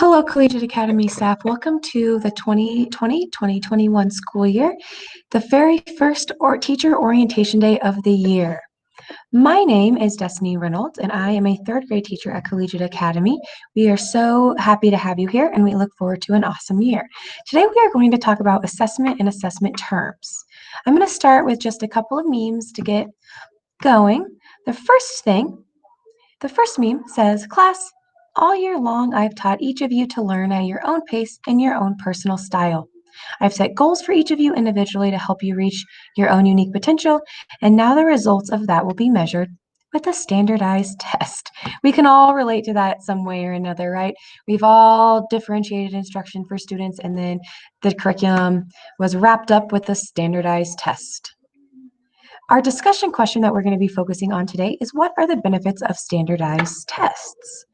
Hello, Collegiate Academy staff. Welcome to the 2020-2021 school year, the very first teacher orientation day of the year. My name is Destiny Reynolds, and I am a third grade teacher at Collegiate Academy. We are so happy to have you here, and we look forward to an awesome year. Today, we are going to talk about assessment and assessment terms. I'm going to start with just a couple of memes to get going. The first meme says, "Class, all year long, I've taught each of you to learn at your own pace in your own personal style. I've set goals for each of you individually to help you reach your own unique potential, and now the results of that will be measured with a standardized test." We can all relate to that some way or another, right? We've all differentiated instruction for students, and then the curriculum was wrapped up with a standardized test. Our discussion question that we're going to be focusing on today is, what are the benefits of standardized tests?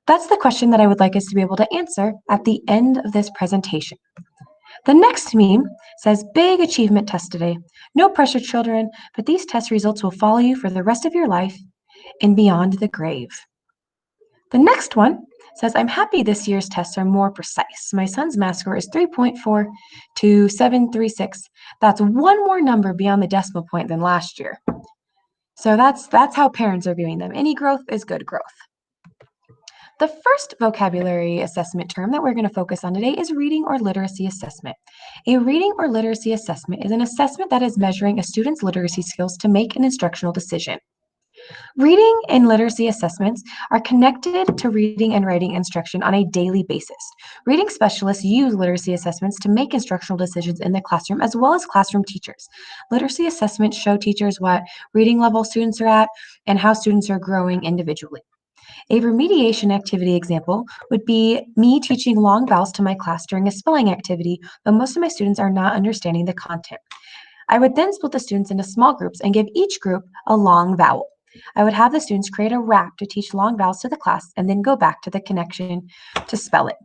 That's the question that I would like us to be able to answer at the end of this presentation. The next meme says, "Big achievement test today. No pressure, children, but these test results will follow you for the rest of your life and beyond the grave." The next one says, "I'm happy this year's tests are more precise. My son's math score is 3.42736. That's one more number beyond the decimal point than last year." So that's how parents are viewing them. Any growth is good growth. The first vocabulary assessment term that we're going to focus on today is reading or literacy assessment. A reading or literacy assessment is an assessment that is measuring a student's literacy skills to make an instructional decision. Reading and literacy assessments are connected to reading and writing instruction on a daily basis. Reading specialists use literacy assessments to make instructional decisions in the classroom, as well as classroom teachers. Literacy assessments show teachers what reading level students are at and how students are growing individually. A remediation activity example would be me teaching long vowels to my class during a spelling activity, but most of my students are not understanding the content. I would then split the students into small groups and give each group a long vowel. I would have the students create a rap to teach long vowels to the class and then go back to the connection to spell it.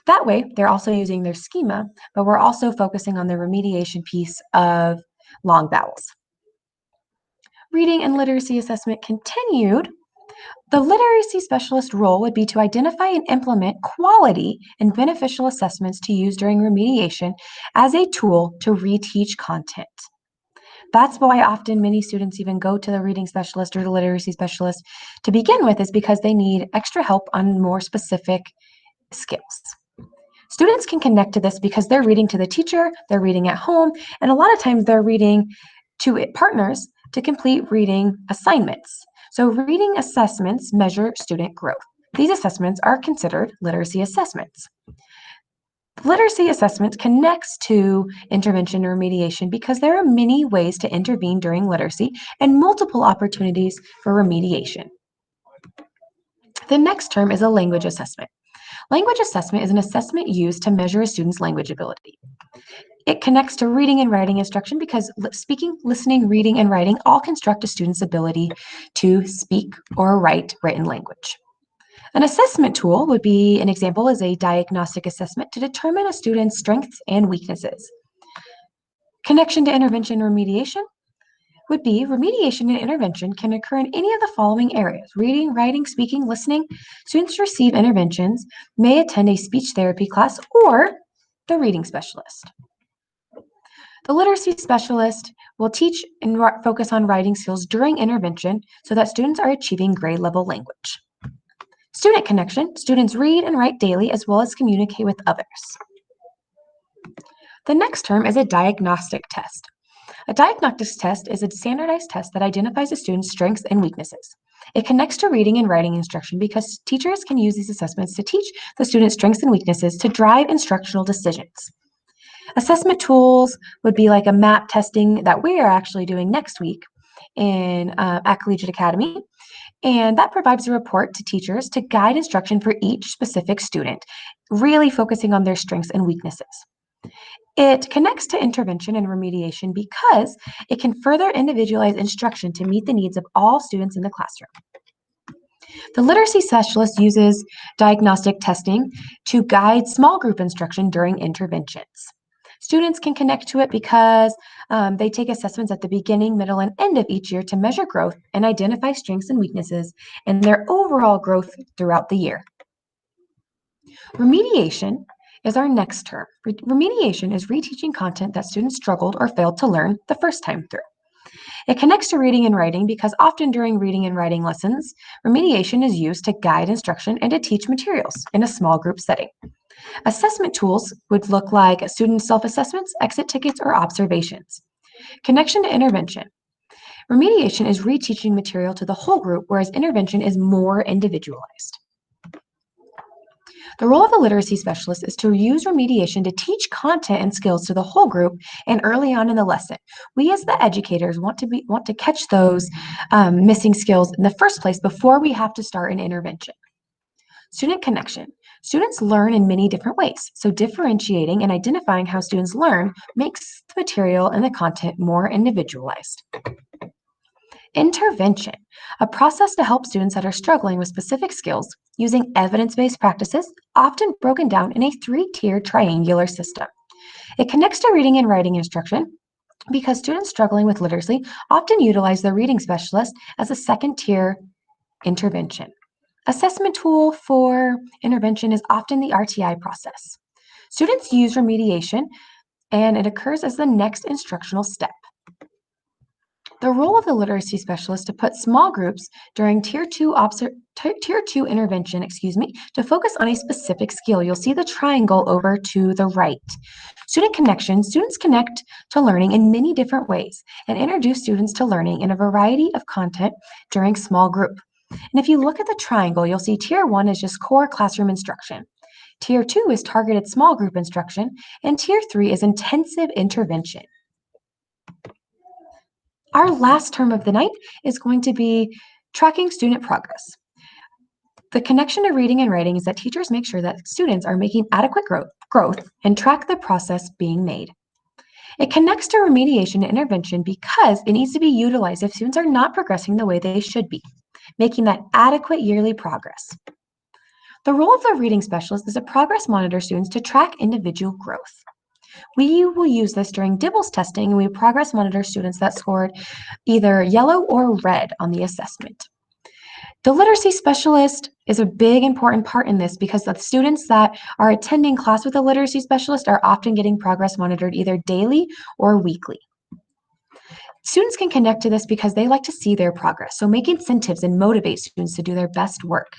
That way, they're also using their schema, but we're also focusing on the remediation piece of long vowels. Reading and literacy assessment continued. The literacy specialist role would be to identify and implement quality and beneficial assessments to use during remediation as a tool to reteach content. That's why often many students even go to the reading specialist or the literacy specialist to begin with, is because they need extra help on more specific skills. Students can connect to this because they're reading to the teacher, they're reading at home, and a lot of times they're reading to partners to complete reading assignments. So reading assessments measure student growth. These assessments are considered literacy assessments. Literacy assessment connects to intervention or remediation because there are many ways to intervene during literacy and multiple opportunities for remediation. The next term is a language assessment. Language assessment is an assessment used to measure a student's language ability. It connects to reading and writing instruction because speaking, listening, reading, and writing all construct a student's ability to speak or write written language. An assessment tool would be, an example is a diagnostic assessment to determine a student's strengths and weaknesses. Connection to intervention or remediation would be, remediation and intervention can occur in any of the following areas: reading, writing, speaking, listening. Students receive interventions, may attend a speech therapy class, or the reading specialist. The literacy specialist will teach and focus on writing skills during intervention so that students are achieving grade level language. Student connection, students read and write daily as well as communicate with others. The next term is a diagnostic test. A diagnostic test is a standardized test that identifies a student's strengths and weaknesses. It connects to reading and writing instruction because teachers can use these assessments to teach the student's strengths and weaknesses to drive instructional decisions. Assessment tools would be like a map testing that we are actually doing next week at Collegiate Academy. And that provides a report to teachers to guide instruction for each specific student, really focusing on their strengths and weaknesses. It connects to intervention and remediation because it can further individualize instruction to meet the needs of all students in the classroom. The literacy specialist uses diagnostic testing to guide small group instruction during interventions. Students can connect to it because they take assessments at the beginning, middle, and end of each year to measure growth and identify strengths and weaknesses and their overall growth throughout the year. Remediation is our next term. Remediation is reteaching content that students struggled or failed to learn the first time through. It connects to reading and writing because often during reading and writing lessons, remediation is used to guide instruction and to teach materials in a small group setting. Assessment tools would look like student self-assessments, exit tickets, or observations. Connection to intervention. Remediation is reteaching material to the whole group, whereas intervention is more individualized. The role of the literacy specialist is to use remediation to teach content and skills to the whole group and early on in the lesson. We as the educators want to catch those missing skills in the first place before we have to start an intervention. Student connection. Students learn in many different ways, so differentiating and identifying how students learn makes the material and the content more individualized. Intervention, a process to help students that are struggling with specific skills using evidence-based practices, often broken down in a three-tiered triangular system. It connects to reading and writing instruction because students struggling with literacy often utilize the reading specialist as a second-tier intervention. Assessment tool for intervention is often the RTI process. Students use remediation, and it occurs as the next instructional step. The role of the literacy specialist to put small groups during tier two intervention, to focus on a specific skill. You'll see the triangle over to the right. Student connection. Students connect to learning in many different ways and introduce students to learning in a variety of content during small group. And if you look at the triangle, you'll see tier 1 is just core classroom instruction. Tier 2 is targeted small group instruction, and tier 3 is intensive intervention. Our last term of the night is going to be tracking student progress. The connection to reading and writing is that teachers make sure that students are making adequate growth and track the process being made. It connects to remediation and intervention because it needs to be utilized if students are not progressing the way they should be, making that adequate yearly progress. The role of the reading specialist is to progress monitor students to track individual growth. We will use this during DIBELS testing, and we progress monitor students that scored either yellow or red on the assessment. The literacy specialist is a big important part in this because the students that are attending class with a literacy specialist are often getting progress monitored either daily or weekly. Students can connect to this because they like to see their progress, so make incentives and motivate students to do their best work.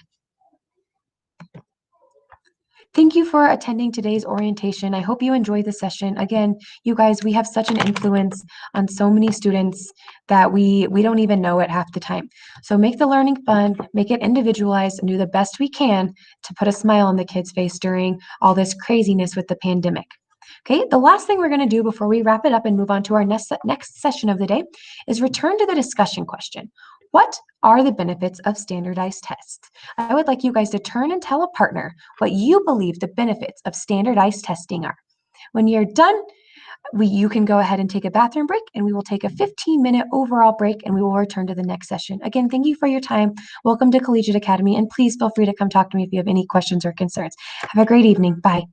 Thank you for attending today's orientation. I hope you enjoyed the session. Again, you guys, we have such an influence on so many students that we don't even know it half the time. So make the learning fun, make it individualized, and do the best we can to put a smile on the kids' face during all this craziness with the pandemic. Okay, the last thing we're going to do before we wrap it up and move on to our next session of the day is return to the discussion question. What are the benefits of standardized tests? I would like you guys to turn and tell a partner what you believe the benefits of standardized testing are. When you're done, you can go ahead and take a bathroom break, and we will take a 15-minute overall break, and we will return to the next session. Again, thank you for your time. Welcome to Collegiate Academy, and please feel free to come talk to me if you have any questions or concerns. Have a great evening. Bye.